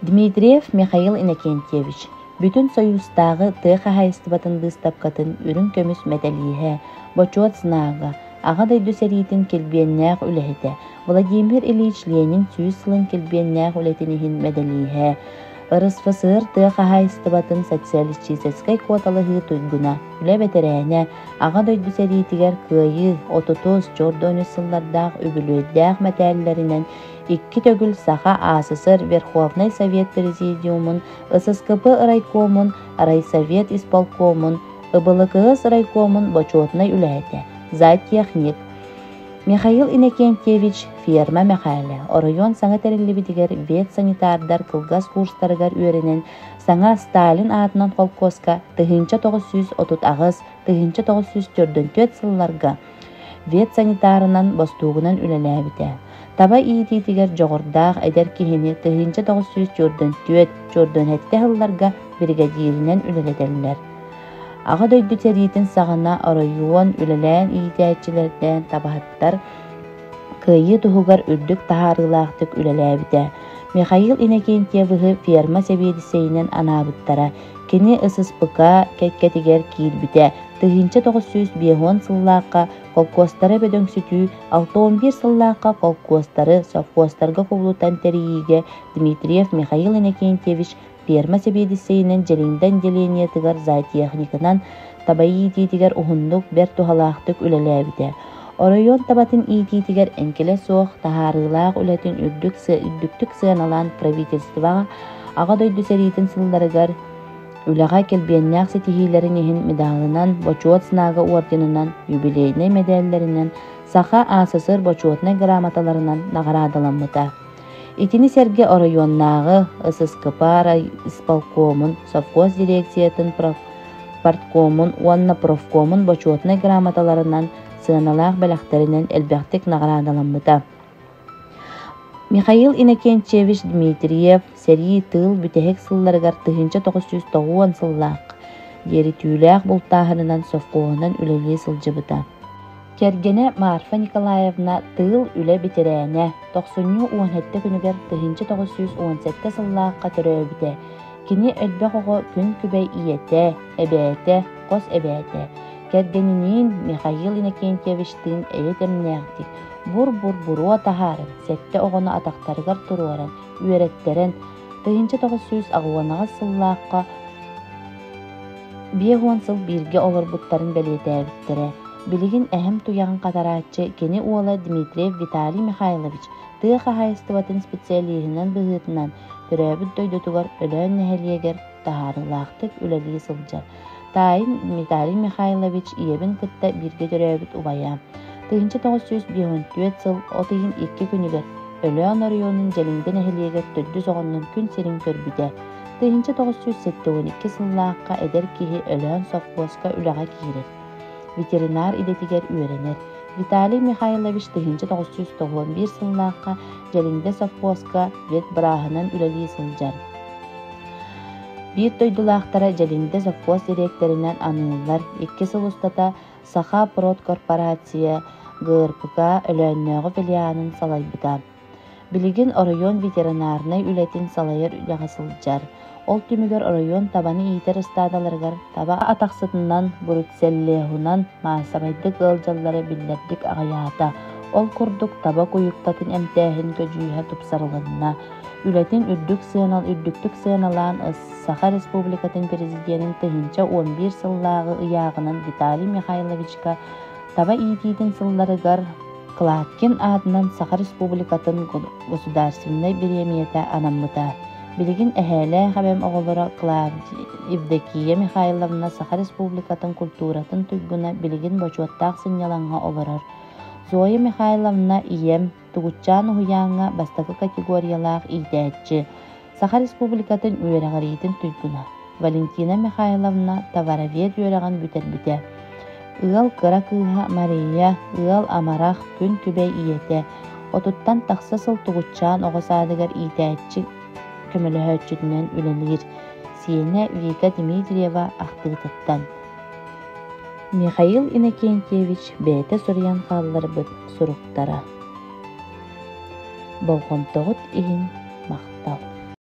Дмитриев Михаил Иннокентьевич бүтүн союзтагы тыаха хайыстыбатын дыстапкатын үрүн көмүс медалиһэ, бочуот сынаага, ага дойду сэритин келбиэннээх үлэһитэ, Владимир Ильич Ленин сүүс сылын келбиэннээх үлэтинихин медалиһэ, РСФСР тыаха хайыстыбатын социалистической квоталыһыы туйгуна, үлэ бэтэрээнэ, ага дойду сэритигэр кыайы, отутус, чордоонус сыллардаах үбүлүөддээх мэтээллэринэн икки төгүл саха АССР Верховный Совет Президиумун, ССКП райкомун, райсовет исполкомун, ыбылыкыгыс райкомун бочуотнай үлэһэтэ. Зоотехник Михаил Иннокентьевич ферма мэхээлэ. Оройон саңа териллибитигер ветсанитардар кылгас курстарыгар үөренен саңа Сталин атынан колкоска тыһынча 930 агыс, тыһынча 944 сылларга ветсанитарынан бостуугунан үлэлээбитэ. Таба иититигер жоғырдаах эдер киһини тыһынча 944 чордон-хэтте хылларга бригадиринен үлэлетеллер. Ага дойду теритин сағана оройуон үлэлээн иитээчилерден табахаттар кыйы туһугар үрдүк тахаарылаахтык үлэлээбитэ. Михаил Иннокентьевы ферма себедисейинен анаабыттара кини ССПК кэккэтигер киирбитэ. Тыһынча 905 сыллаакка колкостары бөдөңсүтүү, 611 сыллаакка колкостары совхозтарга кубулутан терииге Дмитриев Михаил Иннокентьевич ферма себедисейинен желиңден делениятыгар зоотехникынан табай иититигер ухуннук бер тухалаахтык үлэлээбитэ. Оройон табатын иититигер энкеле суох тахаарылаах үлэтин үрдүктүк сыаналаан правительствага ага дойду сэритин сылларыгар үлэҕэ келбиэннээх ситиһиилэрин иһин медалынан, бочуот сынаага орденынан, юбилейный медаллеринен, саха АССР бочуотнай грамоталарынан наҕараадаламмыта. Итини серге оройоннаагы ССКП исполкомун, совхоз дирекциятын парткомун, уанна профкомун бочуотнай грамоталарынан сыаналаах бэлэхтэринен элбэхтик наҕараадаламмыта. Михаил Иннокентьевич Дмитриев сэрии тыл бүтэһик сылларыгар тыһынча 909 сыллаак диэри түүлээх бултааһынынан совкоһунан үлэлии сылдьыбыта. Кэргэнэ Марфа Николаевна тыл үлэ битерээнэ 90-17 күнүгэр тыһынча 917 сыллаакка төрөөбүтэ. Кини элбэх оҕо күн күбэй ийэтэ, эбээтэ, кос эбээтэ. Кэргэнинин Михаил Иннокентьевичтин эйэтэмнээхтик бур-бур-буруа таһаарын, сэтте оҕону атахтарыгар туруоран, үөрэттерэн, тыһынча 900 агуанагас сыллаакка биэхуон сыл биирге олорбуттарын бэлиэтээбиттерэ. Билигин эһэм туяҕын катарааччы кини уола Дмитриев Виталий Михайлович тыаха хайыстыбатын специалиһинэн быһыытынан төрөөбүт дойдутугар өлөөн нэһэлиэгэр таһаарылаахтык үлэлии сылдьар. Таайын Виталий Михайлович иэбин кытта биирге төрөөбүт убайа. Тыһынча 954 сыл отыйын 2 күнүгэр өлөөн оройонун желиңден эхилиэгэр төддү соҕоннун күн сирин көрбүтэ. Тыһынча 972 сыллаакка эдер киһи өлөөн совхозка үлэҕэ киирэр. Ветеринар идетигер үөрэнэр. Виталий Михайлович тыһынча 991 сыллаакка желиңде совхозка вет бырааһынан үлэлии сылдьар. Биир тойдулаахтара желиңде совхоз директоринен аныыллар 2 сыл устата Саха Прод корпорация ГРПК өлөөннөөгө филиаанын салайбыта. Билигин оройон ветеринарнай үлэтин салайар үлэҕэ сылдьар. Ол түмүгөр оройон табаны иитер ыстаадаларыгар таба атахсытынан бурутселлеһунан маасабайдык ылдьаллары биллэрдик аҕайаата. Ол курдук таба куюктатын эмтээһин көдьүүһэ тупсарыланна. Үлэтин үрдүктүк сыаналаан Саха Республикатын президентин тыһынча 11 сыллаагы ыяағынан Виталий Михайловичка таба иитиитин сылларыгар Клаткин аатынан Саха Республикатын государственной премията анаммыта. Билигин эһээлэ хабэм оҕолоро Евдокия Михайловна Саха Республикатын культуратын туйгуна билигин бочуоттаах сынньалаҥҥа олорор. Зоя Михайловна ием тугуччаан уһуяаҥҥа бастакы категориялаах иитээччи. Саха Республикатын үөрэҕэриитин туйгуна. Валентина Михайловна товаровед үөрэҕэн бүтэрбитэ. Ыал кыра кыыһа Мария, ыал амарах күн күбэй ийэтэ. Отуттан тахса сыл тугуччаан оҕосаадыгар иитээччи көмөлөһөөччүтүнэн үлэлиир. Сиэнэ Вика Дмитриева ахтыытыттан. Михаил Иннокентьевич бээтэ сурьян хаалларбыт суруктара. Болгонтоҕут иһин